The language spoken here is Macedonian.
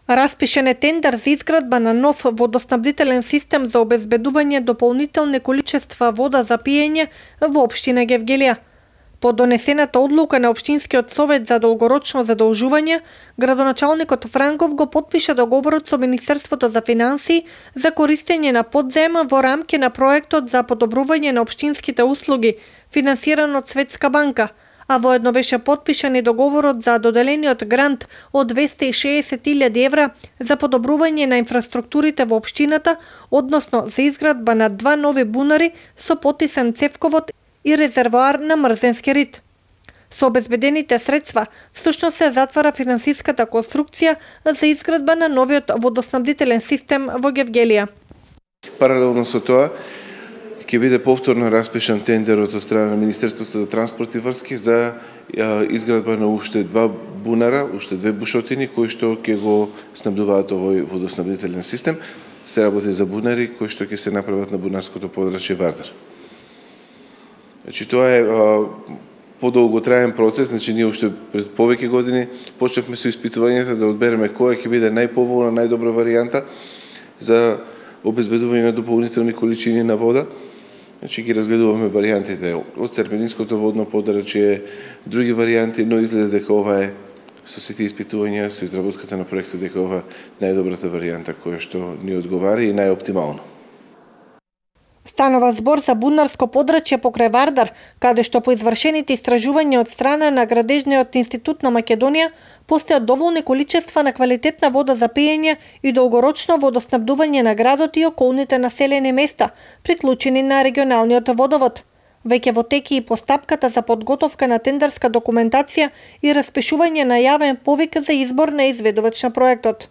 Распишен е тендер за изградба на нов водоснабдителен систем за обезбедување дополнителни количества вода за пиење во општина Гевгелија. По донесената одлука на Општинскиот совет за долгорочно задолжување, градоначалникот Франков го потпиша договорот со Министерството за финансии за користење на подзем во рамки на проектот за подобрување на општинските услуги, финансиран од Светска банка, а воедно беше потпишан и договорот за доделениот грант од 260.000 евра за подобрување на инфраструктурите во општината, односно за изградба на 2 нови бунари со потисен цевковод и резервоар на мрзенски рит. Со обезбедените средства, всушност се затвара финансиската конструкција за изградба на новиот водоснабдителен систем во Гевгелија. Паралелно со тоа, ќе биде повторно распишан тендерот од страна на Министерството за транспорт и врски за изградба на уште 2 бунара, уште 2 бушотини кои што ќе го снабдуваат овој водоснабдителен систем. Се работи за бунари кои што ќе се направат на бунарското подрачје Вардар. Значи тоа е подолготраен процес, значи ние уште пред повеќе години почнавме со испитувањата да одбереме која ќе биде најповолна, најдобра варијанта за обезбедување на дополнителни количини на вода. Значи ги разгледуваме варијантите од Црпенинското водно подрачје, други варијанти, но изгледа дека ова е со сите испитувања, со изработката на проектот, дека ова најдобрата варијанта која што ни одговара и најоптимално. Станува збор за бунарско подрачје покрај Вардар, каде што по извршените истражувања од страна на Градежниот институт на Македонија постојат доволни количества на квалитетна вода за пиење и долгорочно водоснабдување на градот и околните населени места, приклучени на регионалниот водовод. Веќе во теки и постапката за подготовка на тендерска документација и распишување на јавен повик за избор на изведувач на проектот.